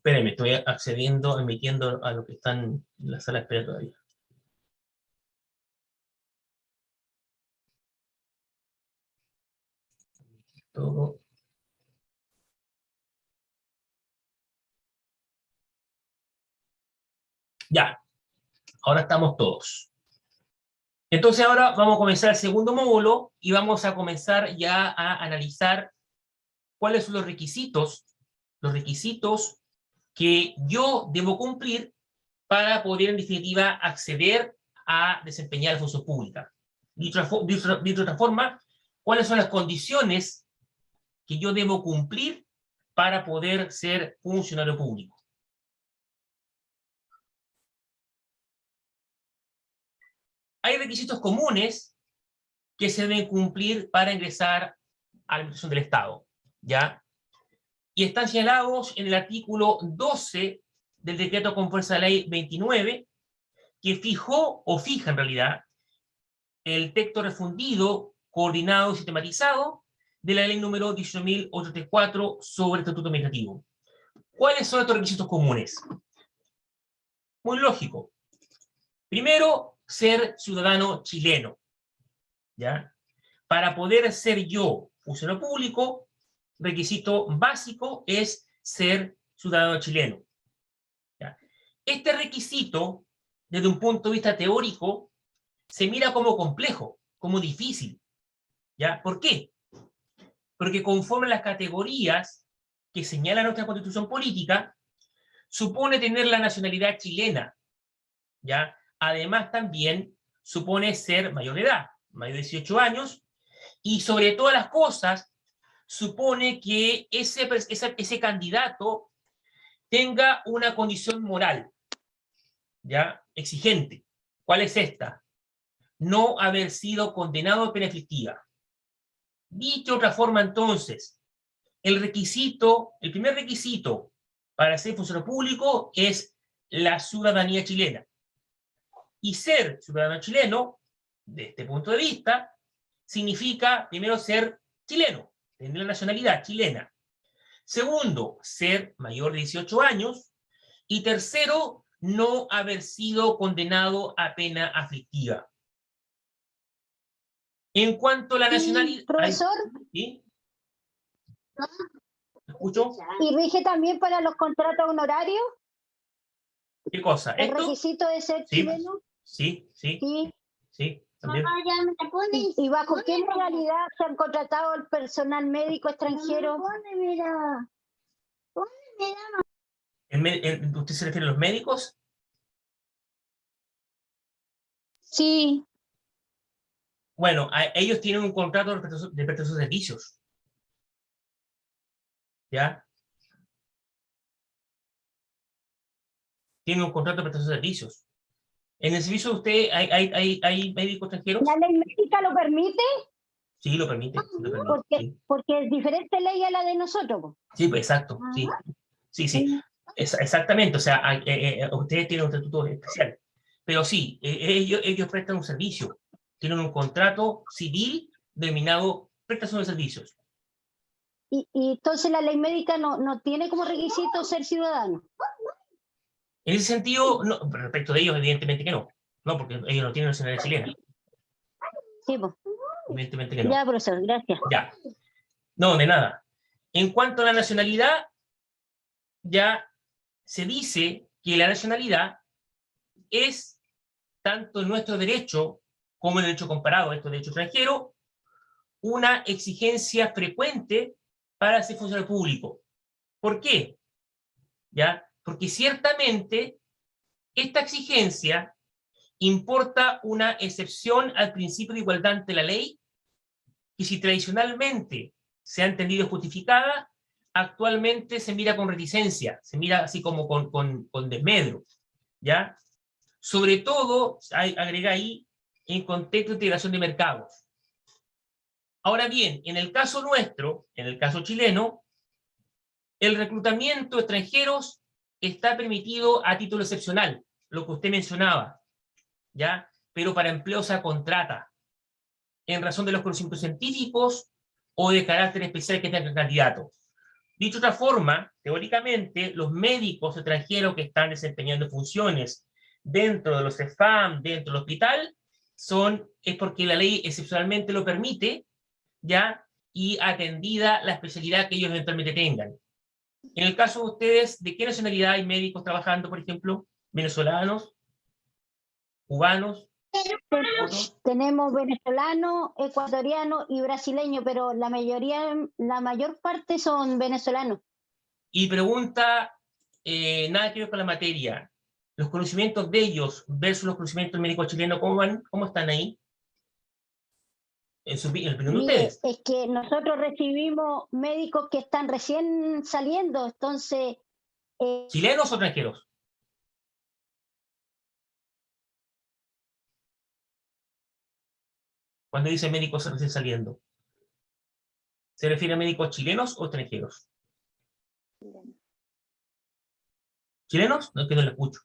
Espérenme, estoy accediendo, emitiendo a lo que están en la sala de espera todavía. Todo. Ya, ahora estamos todos. Entonces ahora vamos a comenzar el segundo módulo y vamos a comenzar ya a analizar cuáles son los requisitos que yo debo cumplir para poder, en definitiva, acceder a desempeñar la función pública. Dicho de otra forma, cuáles son las condiciones que yo debo cumplir para poder ser funcionario público. Hay requisitos comunes que se deben cumplir para ingresar a la administración del Estado, ¿ya? Y están señalados en el artículo 12 del decreto con fuerza de ley 29, que fijó, o fija en realidad, el texto refundido, coordinado y sistematizado de la ley número 18.834 sobre el estatuto administrativo. ¿Cuáles son estos requisitos comunes? Muy lógico. Primero, ser ciudadano chileno, ¿ya? Para poder ser yo funcionario público, requisito básico es ser ciudadano chileno, ¿ya? Este requisito, desde un punto de vista teórico, se mira como complejo, como difícil, ¿ya? ¿Por qué? Porque conforme a las categorías que señala nuestra Constitución política, supone tener la nacionalidad chilena, ¿ya? Además también supone ser mayor de edad, mayor de 18 años, y sobre todas las cosas, supone que ese candidato tenga una condición moral, ¿ya? Exigente. ¿Cuál es esta? No haber sido condenado a pena efectiva. Dicho de otra forma, entonces, el primer requisito para ser funcionario público es la ciudadanía chilena. Y ser ciudadano chileno, de este punto de vista, significa, primero, ser chileno, tener la nacionalidad chilena. Segundo, ser mayor de 18 años. Y tercero, no haber sido condenado a pena aflictiva. En cuanto a la nacionalidad... Profesor. ¿Sí? ¿Escucho? ¿Y rige también para los contratos honorarios? ¿Qué cosa? ¿El requisito de ser chileno? Sí. También. ¿Y bajo qué modalidad se han contratado el personal médico extranjero? ¿Usted se refiere a los médicos? Sí. Bueno, ellos tienen un contrato de prestación de servicios. ¿Ya? Tienen un contrato de prestación de servicios. ¿En el servicio de usted hay médicos extranjeros? ¿La ley médica lo permite? Sí, lo permite. Porque es diferente ley a la de nosotros. Sí, pues, exacto. Sí. Exactamente. O sea, ustedes tienen un estatuto especial. Pero sí, ellos prestan un servicio. Tienen un contrato civil denominado prestación de servicios. Y entonces la ley médica no tiene como requisito ser ciudadano. En ese sentido, no, respecto de ellos, evidentemente que no. No, porque ellos no tienen nacionalidad chilena. Sí, pues. Evidentemente que no. Ya, profesor, gracias. Ya. No, de nada. En cuanto a la nacionalidad, ya se dice que la nacionalidad es, tanto en nuestro derecho como en el derecho comparado, esto derecho extranjero, una exigencia frecuente para ser funcionario público. ¿Por qué? ¿Ya? Porque ciertamente esta exigencia importa una excepción al principio de igualdad ante la ley, que si tradicionalmente se ha entendido justificada, actualmente se mira con reticencia, se mira así como con desmedro, ¿ya? Sobre todo, agrega ahí, en contexto de integración de mercados. Ahora bien, en el caso nuestro, en el caso chileno, el reclutamiento de extranjeros está permitido a título excepcional, lo que usted mencionaba, ¿ya? Pero para empleos a contrata, en razón de los conocimientos científicos o de carácter especial que tenga el candidato. Dicho de otra forma, teóricamente, los médicos extranjeros que están desempeñando funciones dentro de los CEFAM, dentro del hospital, es porque la ley excepcionalmente lo permite, ¿ya? Y atendida la especialidad que ellos eventualmente tengan. En el caso de ustedes, ¿de qué nacionalidad hay médicos trabajando, por ejemplo? ¿Venezolanos? ¿Cubanos? Tenemos venezolano, ecuatoriano y brasileño, pero la mayor parte son venezolanos. Y pregunta, nada que ver con la materia, los conocimientos de ellos versus los conocimientos del médico chileno, ¿cómo van? ¿Cómo están ahí? En la opinión de Mire, ustedes. es que nosotros recibimos médicos que están recién saliendo, entonces... ¿Chilenos o extranjeros? Cuando dice médicos recién saliendo, ¿se refiere a médicos chilenos o extranjeros? ¿Chilenos? No, es que no lo escucho.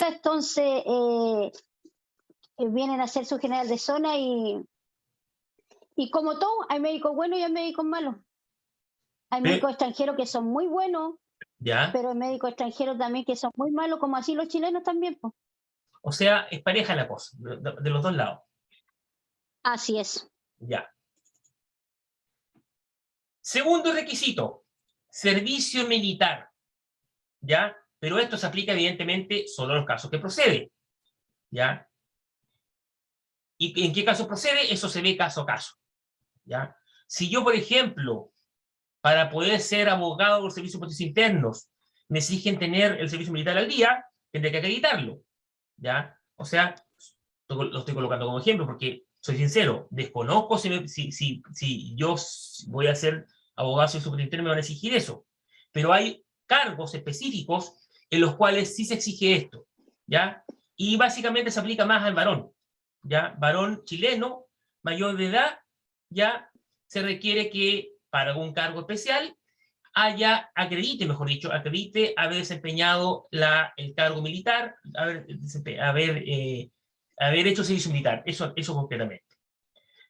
Entonces vienen a hacer su general de zona y como todo, hay médicos buenos y hay médicos malos. Hay médicos extranjeros que son muy buenos, ¿ya? Pero hay médicos extranjeros también que son muy malos, como así los chilenos también. Pues. O sea, es pareja la cosa, de los dos lados. Así es. Ya. Segundo requisito, servicio militar. ¿Ya? Pero esto se aplica evidentemente solo a los casos que procede. ¿Ya? ¿Y en qué caso procede? Eso se ve caso a caso. ¿Ya? Si yo, por ejemplo, para poder ser abogado de los servicios de protección internos, me exigen tener el servicio militar al día, tendré que acreditarlo. ¿Ya? O sea, lo estoy colocando como ejemplo porque, soy sincero, desconozco si yo voy a ser abogado de servicio interno me van a exigir eso. Pero hay cargos específicos en los cuales sí se exige esto. ¿Ya? Y básicamente se aplica más al varón. ¿Ya? Varón chileno, mayor de edad, ya se requiere que para algún cargo especial acredite haber desempeñado el cargo militar, haber hecho servicio militar, eso concretamente.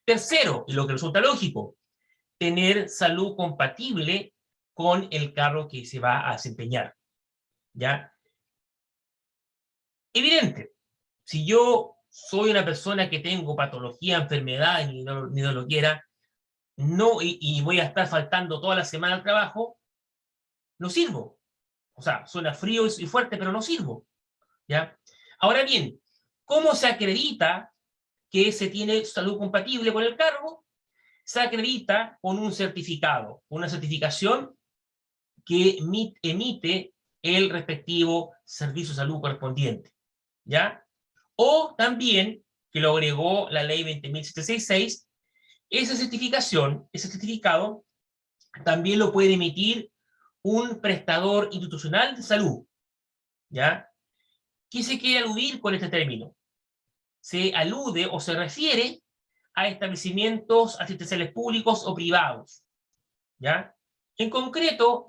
Tercero, y lo que resulta lógico, tener salud compatible con el cargo que se va a desempeñar. ¿Ya? Evidente, si yo soy una persona que tengo patología, enfermedad, ni no lo quiera, y voy a estar faltando toda la semana al trabajo, no sirvo. O sea, suena frío y fuerte, pero no sirvo. ¿Ya? Ahora bien, ¿cómo se acredita que se tiene salud compatible con el cargo? Se acredita con un certificado, una certificación que emite el respectivo servicio de salud correspondiente. ¿Ya? O también, que lo agregó la ley 20.766, esa certificación, ese certificado, también lo puede emitir un prestador institucional de salud. ¿Ya? ¿Qué se quiere aludir con este término? Se alude o se refiere a establecimientos asistenciales públicos o privados. ¿Ya? En concreto,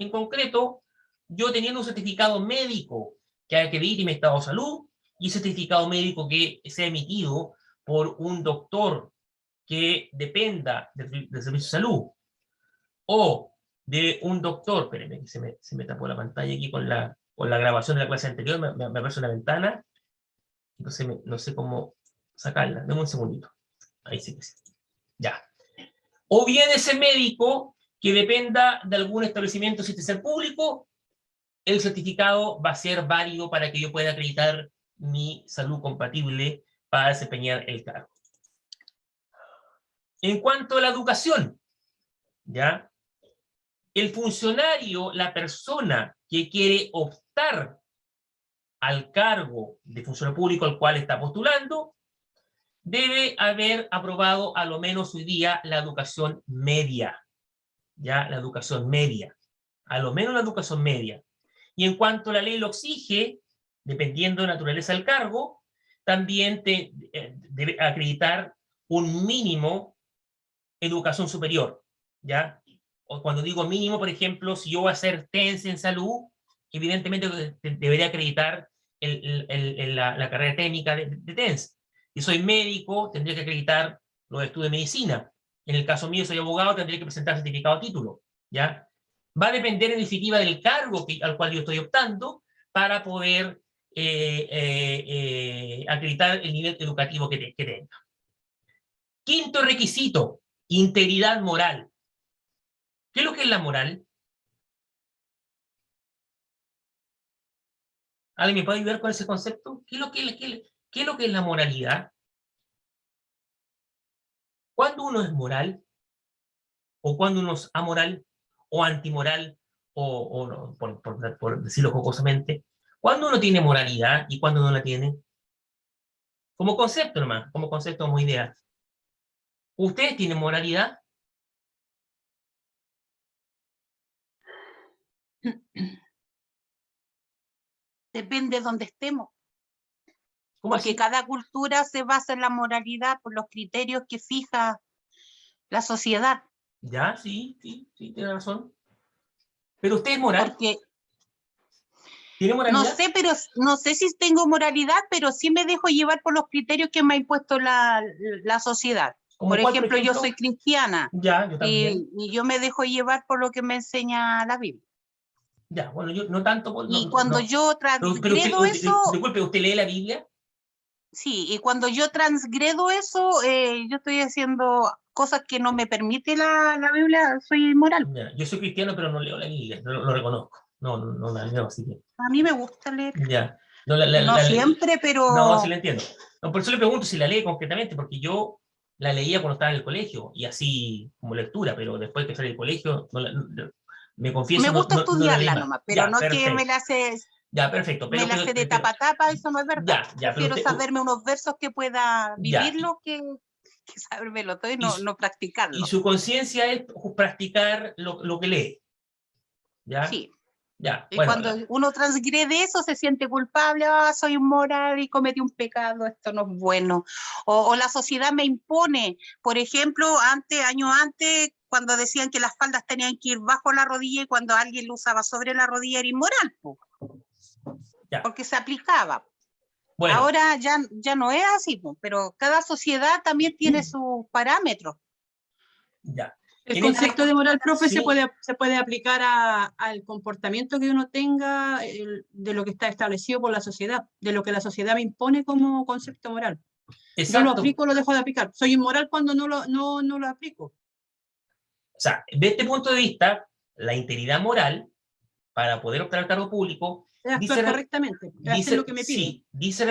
yo teniendo un certificado médico que acredite mi estado de salud y un certificado médico que sea emitido por un doctor que dependa del servicio de salud o de un doctor, espérenme que se me tapó la pantalla aquí con la grabación de la clase anterior, me aparece una ventana, entonces no sé cómo sacarla, dame un segundito, ahí sí que sí, ya. O bien ese médico que dependa de algún establecimiento asistencial público, el certificado va a ser válido para que yo pueda acreditar mi salud compatible para desempeñar el cargo. En cuanto a la educación, ¿ya? El funcionario, la persona que quiere optar al cargo de funcionario público al cual está postulando, debe haber aprobado a lo menos hoy día la educación media. Ya, la educación media. A lo menos la educación media. Y en cuanto la ley lo exige, dependiendo de la naturaleza del cargo, también debe acreditar un mínimo educación superior. ¿Ya? O cuando digo mínimo, por ejemplo, si yo voy a hacer TENS en salud, evidentemente debería acreditar la carrera técnica de TENS. Si soy médico, tendría que acreditar los estudios de medicina. En el caso mío, soy abogado, tendría que presentar certificado de título. ¿ya? Va a depender en definitiva del cargo al cual yo estoy optando para poder acreditar el nivel educativo que tenga. Quinto requisito, integridad moral. ¿Qué es lo que es la moral? ¿Alguien me puede ayudar con ese concepto? ¿Qué es lo que es la moralidad? ¿Cuándo uno es moral? ¿O cuándo uno es amoral? ¿O antimoral? ¿O no, por decirlo jocosamente? ¿Cuándo uno tiene moralidad y cuándo no la tiene? Como concepto nomás, como concepto, como idea. ¿Ustedes tienen moralidad? Depende de donde estemos. ¿Cómo Porque así? cada cultura se basa en la moralidad por los criterios que fija la sociedad. Ya, sí, tiene razón. Pero usted es moral. Porque ¿Tiene moralidad? no sé si tengo moralidad, pero sí me dejo llevar por los criterios que me ha impuesto la sociedad. ¿Como Por cuál, ejemplo, yo soy cristiana Ya, yo también. y yo me dejo llevar por lo que me enseña la Biblia. Ya, bueno, yo no tanto. Y cuando yo Pero transgredo eso, disculpe, ¿usted lee la Biblia? sí, y cuando yo transgredo eso, yo estoy haciendo cosas que no me permite la Biblia, soy inmoral. Ya, yo soy cristiano, pero no leo la Biblia, lo reconozco. No la leo, así que. A mí me gusta leer. Ya. No siempre, pero... No, sí la entiendo. No, por eso le pregunto si la lee concretamente, porque yo la leía cuando estaba en el colegio, y así como lectura, pero después que salí del colegio, me confieso, Me gusta no la leí estudiarla más. nomás, pero Ya, no que perfecto. me la sé, Ya, perfecto. me la sé de tapa a tapa, eso no es verdad. Ya, pero Prefiero saberme unos versos que pueda ya, vivirlo que sabérmelo todo y y no practicarlo. su conciencia es practicar lo que lee. ¿Ya? Sí. Ya, Y bueno. cuando uno transgrede eso, se siente culpable, soy inmoral y cometí un pecado, esto no es bueno. O la sociedad me impone, por ejemplo, años antes, cuando decían que las faldas tenían que ir bajo la rodilla y cuando alguien lo usaba sobre la rodilla era inmoral, Ya. porque se aplicaba. Bueno. Ahora ya no es así, pero cada sociedad también tiene sus parámetros. Ya. El concepto de moral, profe, sí. se puede aplicar al comportamiento que uno tenga de lo que está establecido por la sociedad, de lo que la sociedad me impone como concepto moral. Exacto. Yo lo aplico o lo dejo de aplicar. Soy inmoral cuando no lo aplico. O sea, de este punto de vista, la integridad moral, para poder optar al cargo público, actuar correctamente, hacer lo que me piden. Sí, dice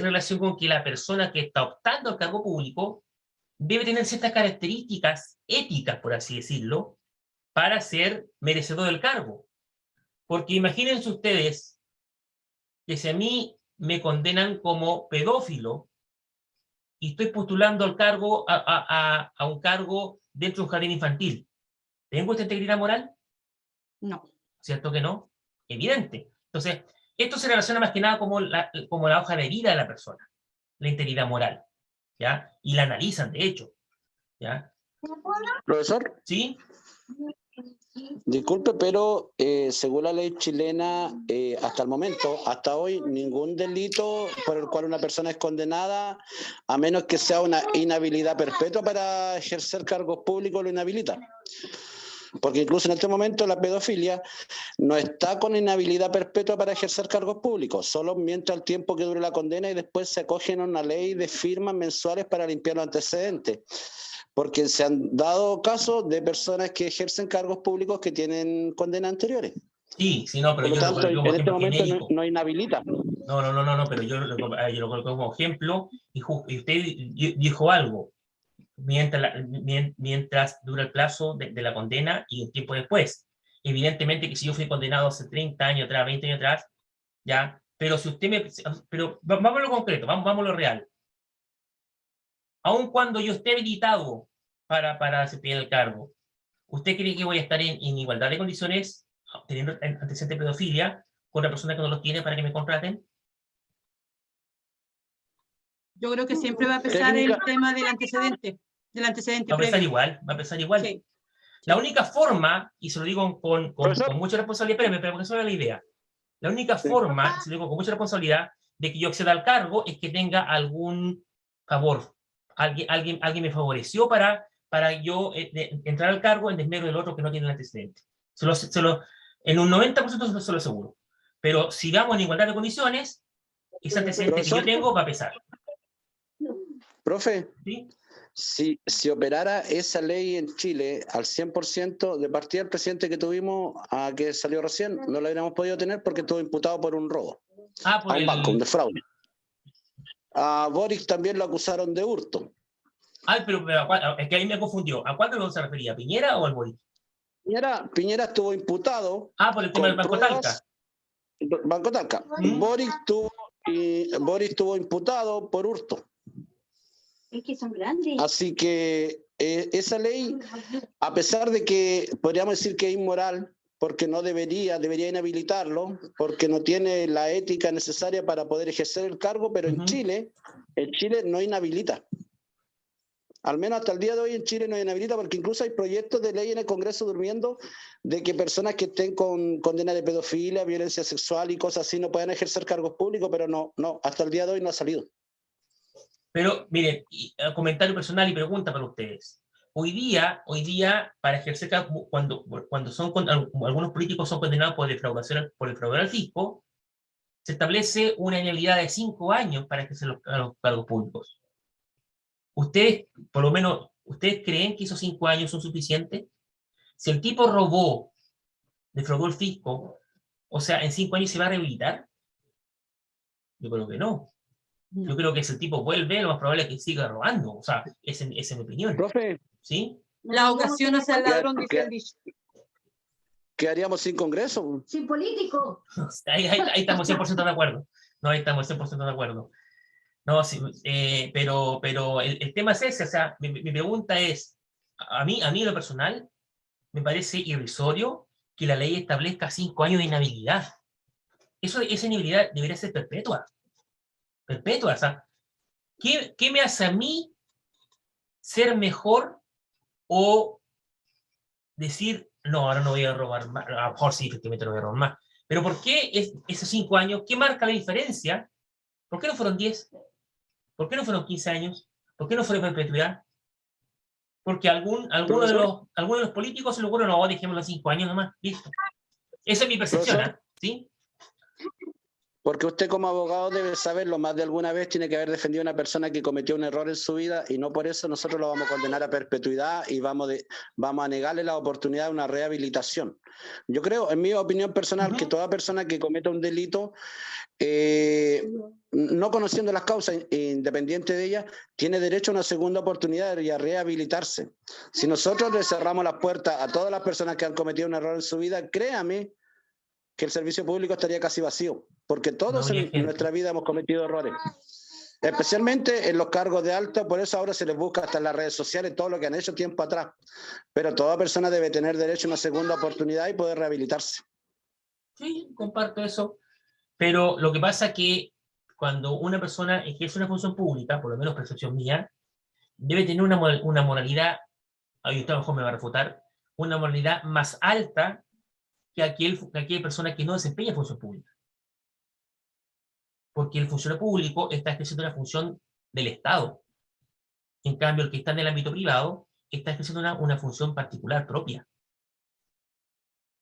relación con que la persona que está optando al cargo público debe tener ciertas características éticas, por así decirlo, para ser merecedor del cargo. Porque imagínense ustedes que si a mí me condenan como pedófilo y estoy postulando al cargo, a un cargo dentro de un jardín infantil, ¿tengo esta integridad moral? No. ¿Cierto que no? Evidente. Entonces, esto se relaciona más que nada como la hoja de vida de la persona, la integridad moral, ¿ya? Y la analizan, de hecho, ¿ya? Profesor. ¿Sí? Disculpe, pero según la ley chilena, hasta el momento, hasta hoy, ningún delito por el cual una persona es condenada, a menos que sea una inhabilidad perpetua para ejercer cargos públicos, lo inhabilita. Porque incluso en este momento la pedofilia no está con inhabilidad perpetua para ejercer cargos públicos, solo mientras el tiempo que dure la condena y después se acogen a una ley de firmas mensuales para limpiar los antecedentes. Porque se han dado casos de personas que ejercen cargos públicos que tienen condenas anteriores. Sí, no, pero por lo tanto, en este momento no inhabilita. No, pero yo lo coloco como ejemplo y usted dijo algo. Mientras dura el plazo de la condena y un tiempo después. Evidentemente que si yo fui condenado hace 30 años atrás, 20 años atrás, ya, pero si usted pero vamos a lo concreto, vamos a lo real. Aun cuando yo esté habilitado para desempeñar el cargo, ¿usted cree que voy a estar en igualdad de condiciones, teniendo antecedentes de pedofilia, con la persona que no los tiene para que me contraten? Yo creo que siempre va a pesar el tema del antecedente va a pesar igual. Sí. La única forma, y se lo digo con mucha responsabilidad, espérame, porque eso es la idea. La única forma, se lo digo con mucha responsabilidad, de que yo acceda al cargo es que tenga algún favor. Alguien me favoreció para para yo entrar al cargo en desmedro del otro que no tiene el antecedente. En un 90% se lo aseguro. Pero si vamos en igualdad de condiciones, ese antecedente que yo tengo va a pesar. Profe, ¿Sí? si operara esa ley en Chile al 100%, de partida el presidente que tuvimos, que salió recién, no lo hubiéramos podido tener porque estuvo imputado por un robo Por a un banco, de fraude. A Boric también lo acusaron de hurto. Pero es que ahí me confundió. ¿A cuándo se refería? ¿A Piñera o al Boric? Piñera estuvo imputado. Por el tema del Banco Talca. Banco Talca. Boric estuvo imputado por hurto. Es que son grandes. Así que esa ley, a pesar de que podríamos decir que es inmoral, porque no debería inhabilitarlo, porque no tiene la ética necesaria para poder ejercer el cargo, pero en Chile no inhabilita. Al menos hasta el día de hoy en Chile no inhabilita, porque incluso hay proyectos de ley en el Congreso durmiendo de que personas que estén con condena de pedofilia, violencia sexual y cosas así no puedan ejercer cargos públicos, pero no, hasta el día de hoy no ha salido. Pero, miren, comentario personal y pregunta para ustedes. Hoy día, para ejercer cargos, cuando algunos políticos son condenados por defraudar al fisco, se establece una inhabilidad de 5 años para ejercer los cargos públicos. ¿Ustedes, por lo menos, ustedes creen que esos 5 años son suficientes? Si el tipo defraudó el fisco, o sea, ¿en 5 años se va a rehabilitar? Yo creo que no. Yo creo que si el tipo vuelve, lo más probable es que siga robando. O sea, esa es mi opinión. Profe, ¿Sí? La ocasión hacia el ladrón, dice el dicho. ¿qué haríamos sin Congreso? Sin político. Ahí estamos 100% de acuerdo. No, ahí estamos 100% de acuerdo. No, sí, pero el tema es ese. O sea, mi pregunta es, a mí en lo personal, me parece irrisorio que la ley establezca 5 años de inhabilidad. Esa inhabilidad debería ser perpetua. Perpetua, o sea, ¿qué me hace a mí ser mejor o decir, no, ahora no voy a robar más? A lo mejor sí, efectivamente no voy a robar más. Pero ¿por qué esos 5 años? ¿Qué marca la diferencia? ¿Por qué no fueron 10? ¿Por qué no fueron 15 años? ¿Por qué no fue perpetuidad? Porque alguno de los políticos se lo ocurrió, no, dejémoslo 5 años nomás, listo. Esa es mi percepción, ¿sí? Porque usted como abogado debe saberlo, más de alguna vez tiene que haber defendido a una persona que cometió un error en su vida y no por eso nosotros lo vamos a condenar a perpetuidad y vamos a negarle la oportunidad de una rehabilitación. Yo creo, en mi opinión personal, que toda persona que cometa un delito, no conociendo las causas, independiente de ellas, tiene derecho a una segunda oportunidad y a rehabilitarse. Si nosotros le cerramos las puertas a todas las personas que han cometido un error en su vida, créame que el servicio público estaría casi vacío, porque todos en nuestra vida hemos cometido errores, especialmente en los cargos de alta. Por eso ahora se les busca hasta en las redes sociales todo lo que han hecho tiempo atrás, pero toda persona debe tener derecho a una segunda oportunidad y poder rehabilitarse. Sí, comparto eso, pero lo que pasa es que cuando una persona ejerce una función pública, por lo menos percepción mía, debe tener una moralidad, ahí usted mejor me va a refutar, una moralidad más alta que aquella persona que no desempeña función pública. Porque el funcionario público está ejerciendo una función del Estado. En cambio, el que está en el ámbito privado está ejerciendo una función particular propia.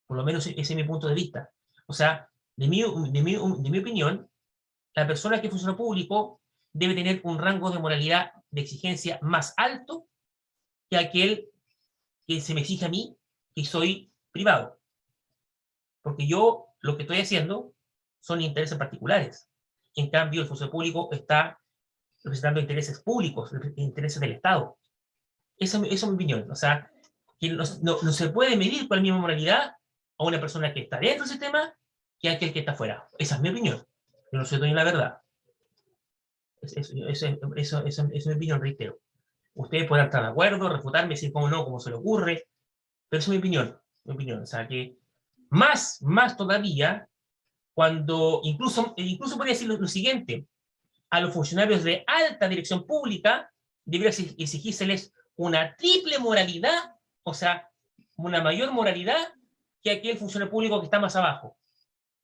Por lo menos ese es mi punto de vista. O sea, de mi opinión, la persona que es funcionario público debe tener un rango de moralidad, de exigencia más alto que aquel que se me exige a mí, que soy privado. Porque yo lo que estoy haciendo son intereses particulares. En cambio, el funcionario público está representando intereses públicos, intereses del Estado. Esa es mi opinión. O sea, que no se puede medir con la misma moralidad a una persona que está dentro del sistema que a aquel que está fuera. Esa es mi opinión. Yo no soy dueño de la verdad. Esa es mi opinión, reitero. Ustedes podrán estar de acuerdo, refutarme, decir cómo no, cómo se le ocurre, pero esa es mi opinión. O sea, que más todavía, cuando incluso podría decir lo siguiente: a los funcionarios de alta dirección pública debería exigírseles una triple moralidad, o sea, una mayor moralidad que aquel funcionario público que está más abajo.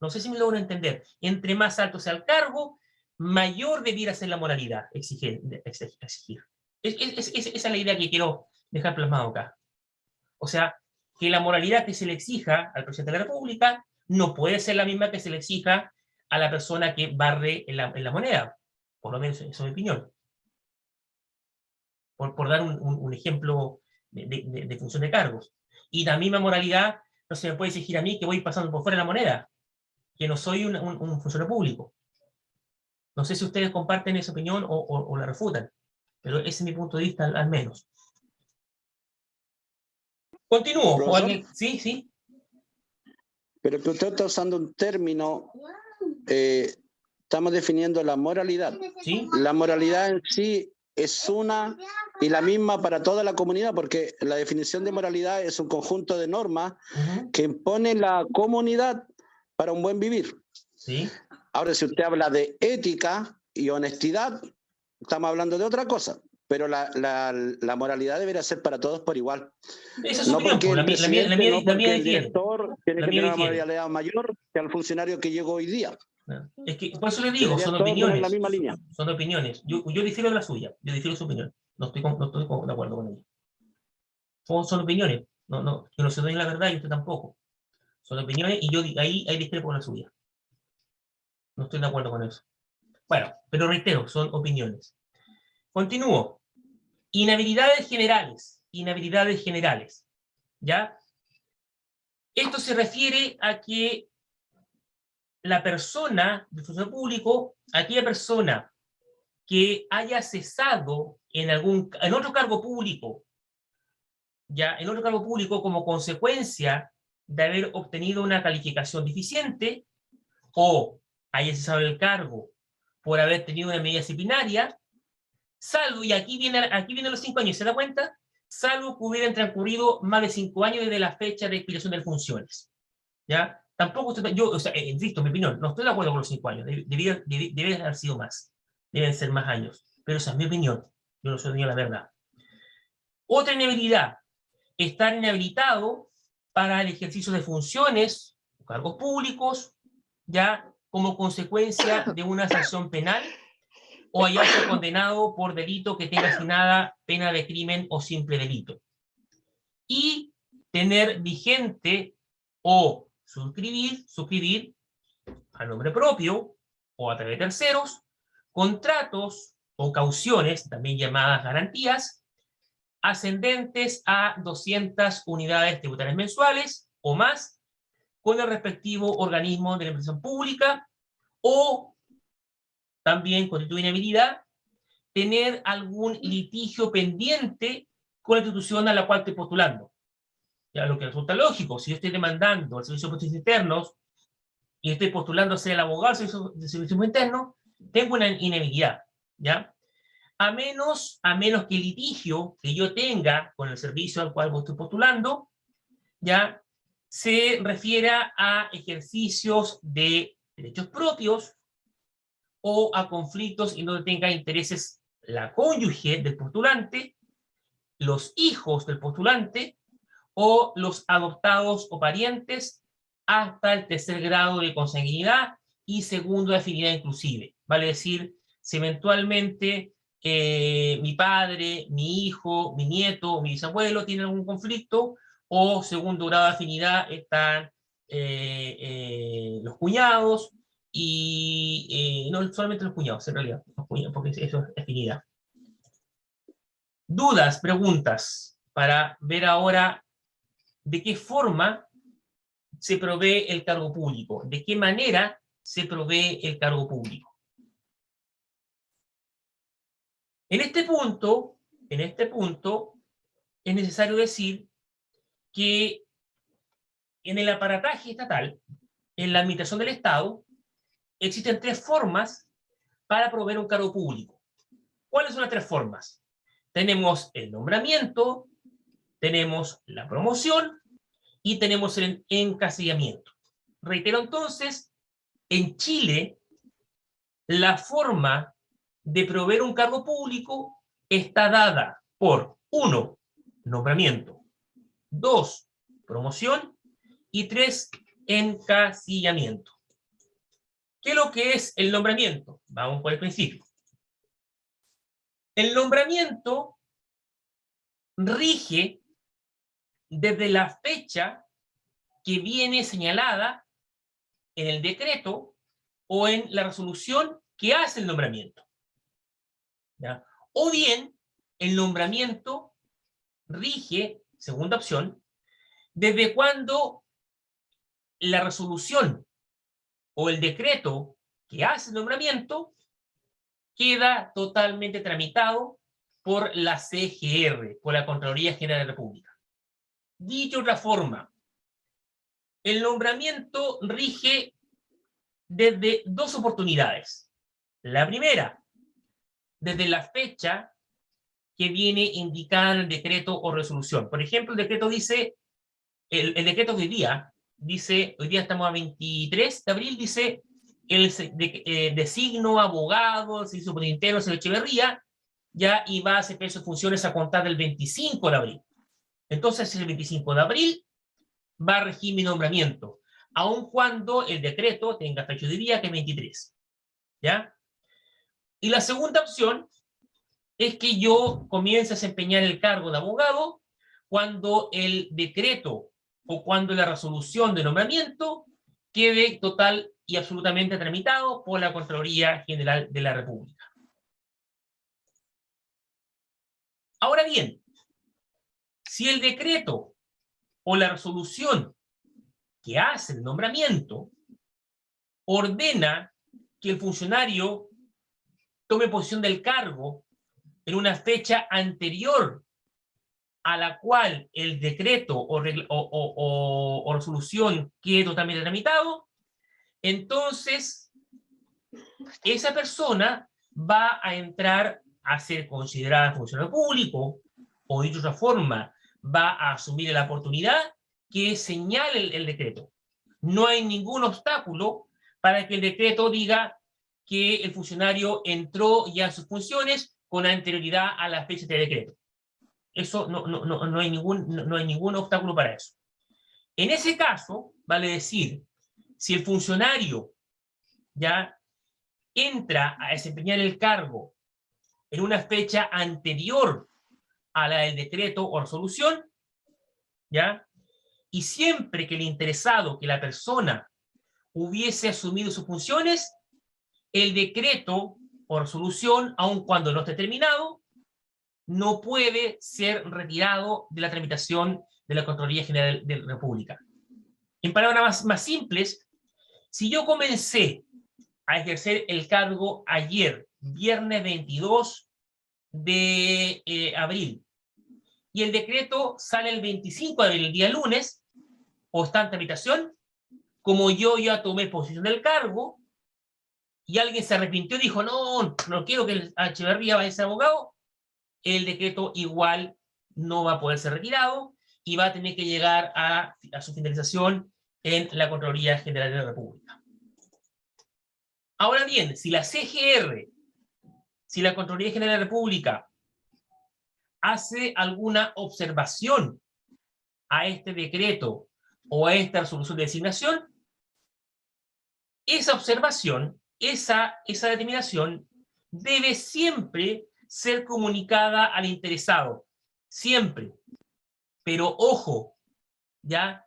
No sé si me logro entender. Entre más alto sea el cargo, mayor debiera ser la moralidad exigir. Esa es la idea que quiero dejar plasmado acá. O sea, que la moralidad que se le exija al presidente de la República no puede ser la misma que se le exija a la persona que barre en la moneda. Por lo menos esa es mi opinión. Por dar un ejemplo de función de cargos. Y la misma moralidad no se me puede exigir a mí que voy pasando por fuera de la moneda, que no soy un funcionario público. No sé si ustedes comparten esa opinión o la refutan, pero ese es mi punto de vista al menos. Continúo. ¿O alguien? Sí, sí. Pero que usted está usando un término, estamos definiendo la moralidad. ¿Sí? La moralidad en sí es una y la misma para toda la comunidad, porque la definición de moralidad es un conjunto de normas que impone la comunidad para un buen vivir. ¿Sí? Ahora, si usted habla de ética y honestidad, estamos hablando de otra cosa. Pero la moralidad debería ser para todos por igual. Esa es su No opinión, porque el presidente, no porque el difiere. director tiene La que mía tener una difiere. moralidad mayor que al funcionario que llegó hoy día. Es que, por eso le digo, Deberían son todos tener la opiniones. misma línea. Son opiniones. Yo difiero de la suya. Yo difiero de su opinión. No estoy de acuerdo con ella. Son opiniones. Yo no se doy la verdad y usted tampoco. Son opiniones y yo ahí discrepo con la suya. No estoy de acuerdo con eso. Bueno, pero reitero, son opiniones. Continúo. Inhabilidades generales. Inhabilidades generales. ¿Ya? Esto se refiere a que la persona del funcionario público, aquella persona que haya cesado en otro cargo público, ya en otro cargo público como consecuencia de haber obtenido una calificación deficiente o haya cesado el cargo por haber tenido una medida disciplinaria, salvo, y aquí vienen los 5 años, ¿se da cuenta? Salvo que hubieran transcurrido más de 5 años desde la fecha de expiración de funciones. ¿Ya? Tampoco yo, o sea, insisto, mi opinión, no estoy de acuerdo con los 5 años, debe haber sido más, deben ser más años, pero esa es mi opinión, yo no soy la verdad. Otra inhabilidad, estar inhabilitado para el ejercicio de funciones, cargos públicos, ya como consecuencia de una sanción penal o hallarse condenado por delito que tenga asignada pena de crimen o simple delito. Y tener vigente o suscribir a nombre propio o a través de terceros contratos o cauciones, también llamadas garantías, ascendentes a 200 unidades tributarias mensuales o más con el respectivo organismo de la administración pública, o también constituye inhabilidad tener algún litigio pendiente con la institución a la cual estoy postulando. Ya, lo que resulta lógico, si yo estoy demandando al Servicio de Impuestos Internos y estoy postulando a ser el abogado del Servicio Interno, tengo una inhabilidad, ¿ya? A menos que el litigio que yo tenga con el servicio al cual estoy postulando, ¿ya?, se refiera a ejercicios de derechos propios o a conflictos en donde tenga intereses la cónyuge del postulante, los hijos del postulante o los adoptados o parientes hasta el 3er grado de consanguinidad y 2º de afinidad inclusive. Vale decir, si eventualmente mi padre, mi hijo, mi nieto, mi bisabuelo tienen algún conflicto, o 2º grado de afinidad están los cuñados, y no solamente los cuñados, en realidad, los cuñados, porque eso es afinidad. Dudas, preguntas, para ver ahora de qué forma se provee el cargo público, de qué manera se provee el cargo público. En este punto, es necesario decir que en el aparataje estatal, en la administración del Estado, existen 3 formas para proveer un cargo público. ¿Cuáles son las 3 formas? Tenemos el nombramiento, tenemos la promoción y tenemos el encasillamiento. Reitero entonces, en Chile, la forma de proveer un cargo público está dada por 1, nombramiento, 2, promoción y 3, encasillamiento. ¿Qué es lo que es el nombramiento? Vamos por el principio. El nombramiento rige desde la fecha que viene señalada en el decreto o en la resolución que hace el nombramiento. ¿Ya? O bien, el nombramiento rige, segunda opción, desde cuando la resolución o el decreto que hace el nombramiento queda totalmente tramitado por la CGR, por la Contraloría General de la República. Dicho de otra forma, el nombramiento rige desde dos oportunidades. La primera, desde la fecha que viene indicada en el decreto o resolución. Por ejemplo, el decreto dice, el decreto de hoy día, dice, hoy día estamos a 23 de abril, dice, designo abogado, el servicio interno, señor Echeverría, ya, y va a hacer peso de funciones a contar del 25 de abril. Entonces, el 25 de abril va a regir mi nombramiento, aun cuando el decreto tenga fecha de día que es 23. ¿Ya? Y la segunda opción es que yo comience a desempeñar el cargo de abogado cuando el decreto o cuando la resolución de nombramiento quede total y absolutamente tramitado por la Contraloría General de la República. Ahora bien, si el decreto o la resolución que hace el nombramiento ordena que el funcionario tome posesión del cargo en una fecha anterior a la cual el decreto o resolución quede totalmente tramitado, entonces esa persona va a entrar a ser considerada funcionario público, o de otra forma va a asumir la oportunidad que señale el decreto. No hay ningún obstáculo para que el decreto diga que el funcionario entró ya a sus funciones con anterioridad a la fecha de decreto. Eso no hay ningún obstáculo para eso. En ese caso, vale decir, si el funcionario ya entra a desempeñar el cargo en una fecha anterior a la del decreto o resolución, ¿ya? Y siempre que el interesado, que la persona hubiese asumido sus funciones, el decreto o resolución, aun cuando no esté terminado, no puede ser retirado de la tramitación de la Contraloría General de la República. En palabras más simples, si yo comencé a ejercer el cargo ayer, viernes 22 de abril, y el decreto sale el 25 de abril, el día lunes, o está en tramitación, como yo ya tomé posesión del cargo, y alguien se arrepintió y dijo, no quiero que el Echeverría vaya a ser abogado, el decreto igual no va a poder ser retirado y va a tener que llegar a su finalización en la Contraloría General de la República. Ahora bien, si la CGR, si la Contraloría General de la República hace alguna observación a este decreto o a esta resolución de designación, esa observación, esa determinación debe siempre ser comunicada al interesado, siempre. Pero ojo, ya,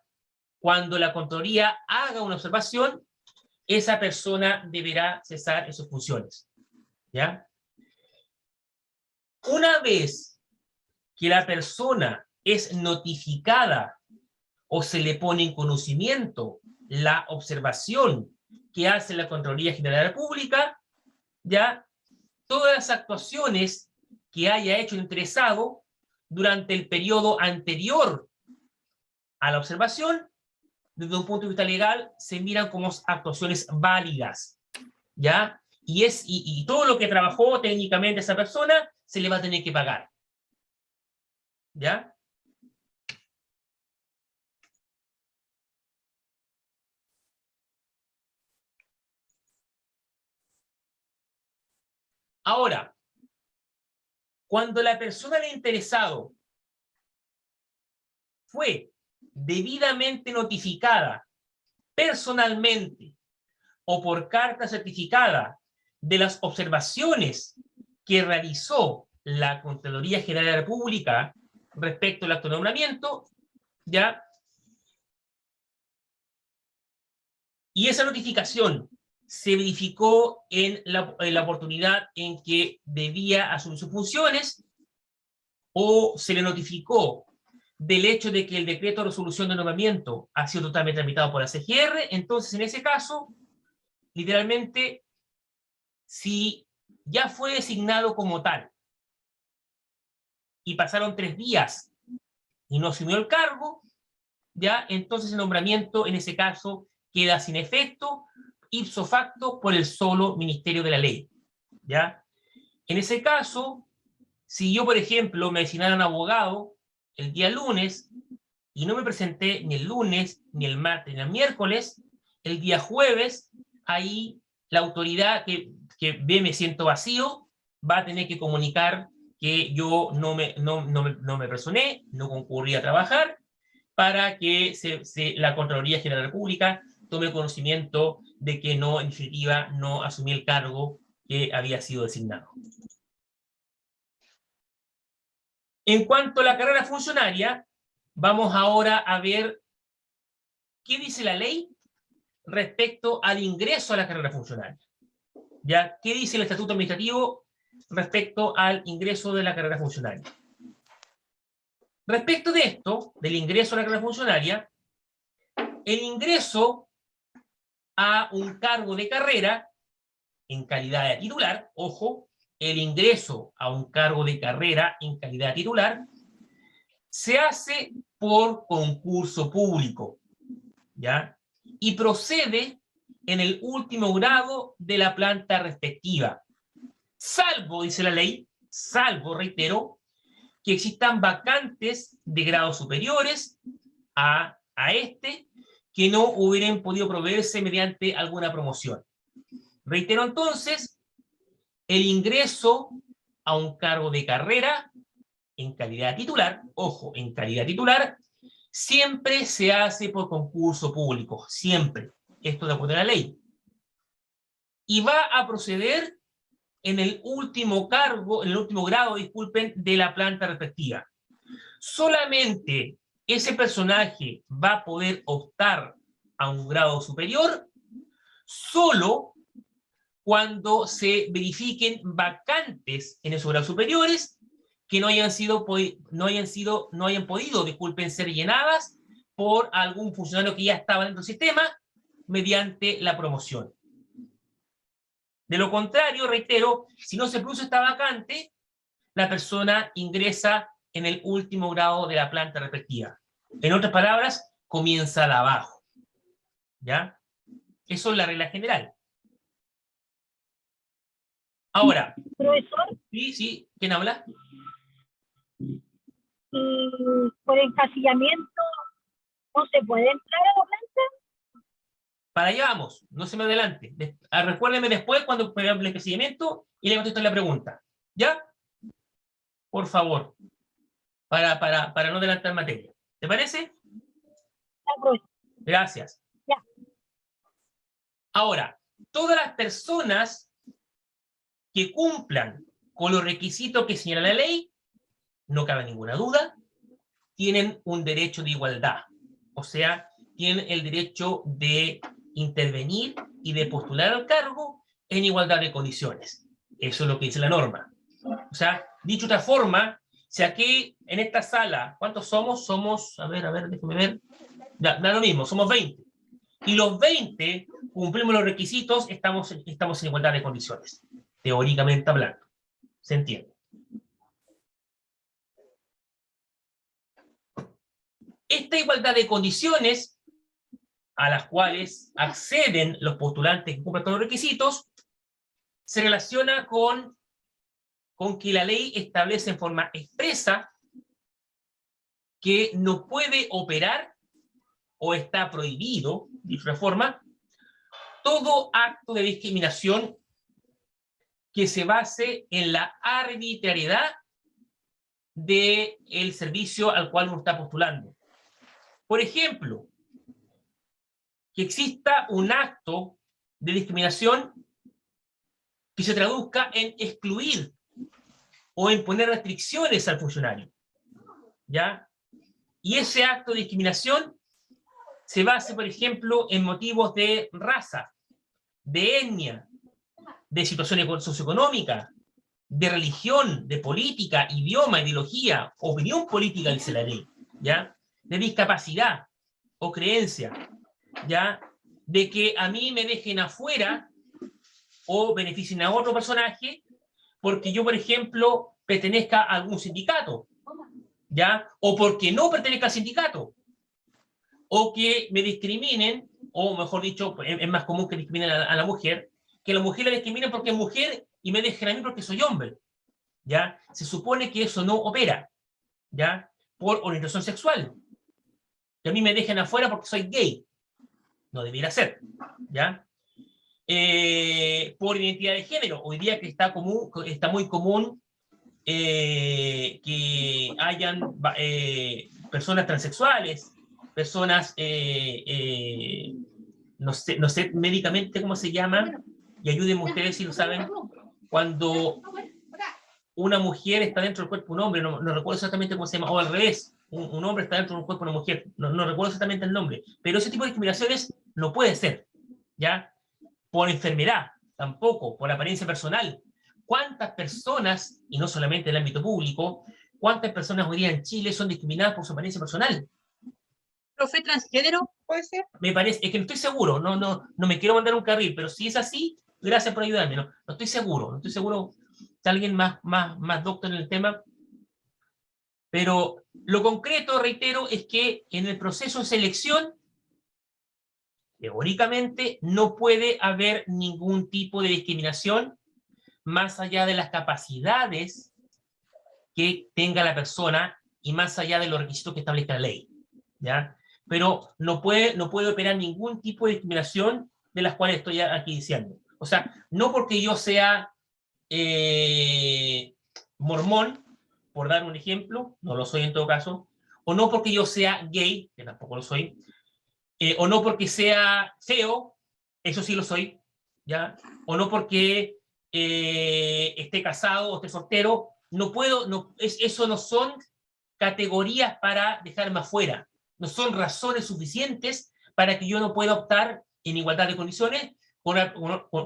cuando la Contraloría haga una observación, esa persona deberá cesar en sus funciones, ¿ya? Una vez que la persona es notificada o se le pone en conocimiento la observación que hace la Contraloría General de la República, ya, todas las actuaciones que haya hecho el interesado durante el periodo anterior a la observación, desde un punto de vista legal, se miran como actuaciones válidas, ¿ya? Y todo lo que trabajó técnicamente esa persona se le va a tener que pagar, ¿ya? Ahora, cuando la persona del interesado fue debidamente notificada personalmente o por carta certificada de las observaciones que realizó la Contraloría General de la República, respecto al acto de nombramiento, ¿ya? Y esa notificación se verificó en la oportunidad en que debía asumir sus funciones, o se le notificó del hecho de que el decreto de resolución de nombramiento ha sido totalmente tramitado por la CGR. Entonces, en ese caso, literalmente, si ya fue designado como tal y pasaron 3 días y no asumió el cargo, ya, entonces el nombramiento en ese caso queda sin efecto, ipso facto, por el solo Ministerio de la Ley, ¿ya? En ese caso, si yo, por ejemplo, me designaran abogado el día lunes y no me presenté ni el lunes, ni el martes, ni el miércoles, el día jueves, ahí la autoridad que ve me siento vacío va a tener que comunicar que yo no me personé, no concurrí a trabajar, para que la Contraloría General de la República tome conocimiento de que no, en definitiva, no asumí el cargo que había sido designado. En cuanto a la carrera funcionaria, vamos ahora a ver qué dice la ley respecto al ingreso a la carrera funcionaria. ¿Ya? ¿Qué dice el Estatuto Administrativo respecto al ingreso de la carrera funcionaria? Respecto de esto, del ingreso a la carrera funcionaria, el ingreso a un cargo de carrera en calidad de titular, ojo, el ingreso a un cargo de carrera en calidad de titular se hace por concurso público, ¿ya? Y procede en el último grado de la planta respectiva, salvo, dice la ley, salvo, reitero, que existan vacantes de grados superiores a este, que no hubieran podido proveerse mediante alguna promoción. Reitero entonces, el ingreso a un cargo de carrera en calidad titular, ojo, en calidad titular, siempre se hace por concurso público, siempre. Esto de acuerdo a la ley. Y va a proceder en el último cargo, en el último grado, disculpen, de la planta respectiva. Solamente ese personaje va a poder optar a un grado superior solo cuando se verifiquen vacantes en esos grados superiores que no hayan podido, disculpen, ser llenadas por algún funcionario que ya estaba dentro del sistema mediante la promoción. De lo contrario, reitero, si no se produce esta vacante, la persona ingresa en el último grado de la planta respectiva. En otras palabras, comienza de abajo. ¿Ya? Eso es la regla general. Ahora. Profesor. Sí, ¿quién habla? Y por encasillamiento, ¿no se puede entrar a la planta? Para allá vamos, no se me adelante. Recuérdeme después cuando hable el encasillamiento y le contesto la pregunta. ¿Ya? Por favor. Para no adelantar materia. ¿Te parece? Gracias. Ya. Ahora, todas las personas que cumplan con los requisitos que señala la ley, no cabe ninguna duda, tienen un derecho de igualdad. O sea, tienen el derecho de intervenir y de postular al cargo en igualdad de condiciones. Eso es lo que dice la norma. O sea, dicho de otra forma, si aquí en esta sala, ¿cuántos somos? Somos, a ver, déjeme ver. Ya, da lo mismo, somos 20. Y los 20 cumplimos los requisitos, estamos en igualdad de condiciones. Teóricamente hablando. ¿Se entiende? Esta igualdad de condiciones a las cuales acceden los postulantes que cumplen todos los requisitos se relaciona con que la ley establece en forma expresa que no puede operar o está prohibido, de otra forma, todo acto de discriminación que se base en la arbitrariedad del servicio al cual uno está postulando. Por ejemplo, que exista un acto de discriminación que se traduzca en excluir o en poner restricciones al funcionario. ¿ya? Y ese acto de discriminación se basa, por ejemplo, en motivos de raza, de etnia, de situación socioeconómica, de religión, de política, idioma, ideología, opinión política, dice la ley, ¿ya? De discapacidad o creencia, ¿ya? De que a mí me dejen afuera o beneficien a otro personaje porque yo, por ejemplo, pertenezca a algún sindicato, ¿ya? O porque no pertenezca al sindicato, o que me discriminen, o mejor dicho, es más común que discriminen a la mujer, que la mujer la discriminen porque es mujer y me dejen a mí porque soy hombre, ¿ya? Se supone que eso no opera, ¿ya? Por orientación sexual. Que a mí me dejen afuera porque soy gay. No debiera ser, ¿ya? Por identidad de género. Hoy día que está muy común que hayan personas transexuales, personas, no sé médicamente cómo se llama, y ayúdenme ustedes si lo saben, cuando una mujer está dentro del cuerpo de un hombre, no recuerdo exactamente cómo se llama, o al revés, un hombre está dentro del cuerpo de una mujer, no recuerdo exactamente el nombre, pero ese tipo de discriminaciones no puede ser, ¿ya? Por enfermedad, tampoco, por apariencia personal. ¿Cuántas personas, y no solamente en el ámbito público, cuántas personas hoy día en Chile son discriminadas por su apariencia personal? ¿Profe transgénero puede ser? Me parece, es que no estoy seguro, no me quiero mandar un carril, pero si es así, gracias por ayudarme, no estoy seguro, si alguien más doctor en el tema, pero lo concreto, reitero, es que en el proceso de selección, teóricamente, no puede haber ningún tipo de discriminación más allá de las capacidades que tenga la persona y más allá de los requisitos que establezca la ley, ¿ya? Pero no puede operar ningún tipo de discriminación de las cuales estoy aquí diciendo. O sea, no porque yo sea mormón, por dar un ejemplo, no lo soy en todo caso, o no porque yo sea gay, que tampoco lo soy, o no porque sea feo, eso sí lo soy, ¿ya? O no porque esté casado o esté soltero, no puedo, eso no son categorías para dejarme afuera, no son razones suficientes para que yo no pueda optar en igualdad de condiciones con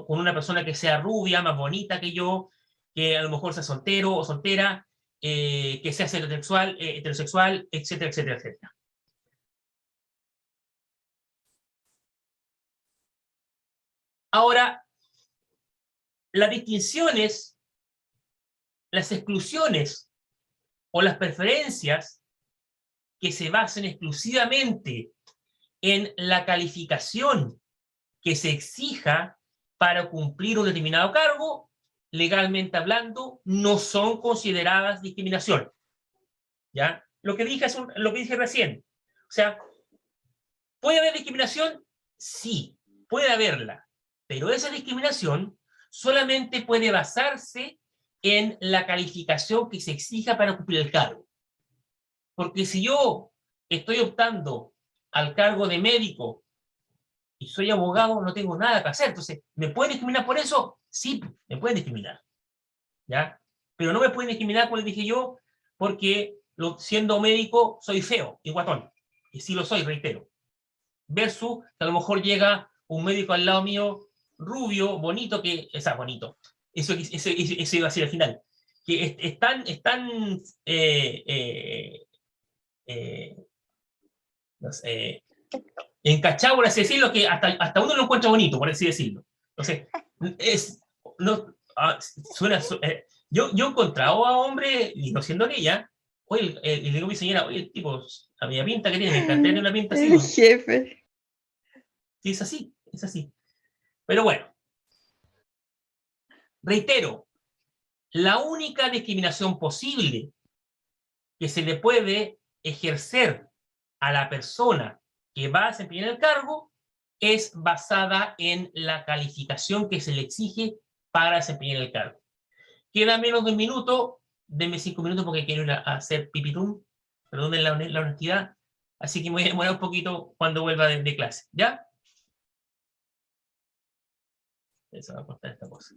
una persona que sea rubia, más bonita que yo, que a lo mejor sea soltero o soltera, que sea heterosexual, etcétera, etcétera, etcétera. Ahora, las distinciones, las exclusiones o las preferencias que se basen exclusivamente en la calificación que se exija para cumplir un determinado cargo, legalmente hablando, no son consideradas discriminación. ¿Ya? Lo que dije recién. O sea, ¿puede haber discriminación? Sí, puede haberla. Pero esa discriminación solamente puede basarse en la calificación que se exija para cumplir el cargo. Porque si yo estoy optando al cargo de médico y soy abogado, no tengo nada que hacer. Entonces, ¿me pueden discriminar por eso? Sí, me pueden discriminar. ¿Ya? Pero no me pueden discriminar, como les dije yo, porque siendo médico soy feo y guatón. Y sí lo soy, reitero. Versus que a lo mejor llega un médico al lado mío, rubio, bonito, bonito. Eso iba a ser al final. Que están no sé, encachado, por así decirlo, que hasta uno lo encuentra bonito, por así decirlo. Entonces, yo he encontrado a hombres, y no siendo aquella, oye, le digo a mi señora, oye, el tipo, a mi pinta que tiene, me encantaría tener una pinta así. El jefe. Sí, es así. Pero bueno, reitero, la única discriminación posible que se le puede ejercer a la persona que va a desempeñar el cargo es basada en la calificación que se le exige para desempeñar el cargo. Queda menos de un minuto, denme 5 minutos porque quiero ir a hacer pipitún, perdonen la honestidad, así que me voy a demorar un poquito cuando vuelva de clase, ¿ya? Eso va a cortar esta cosa.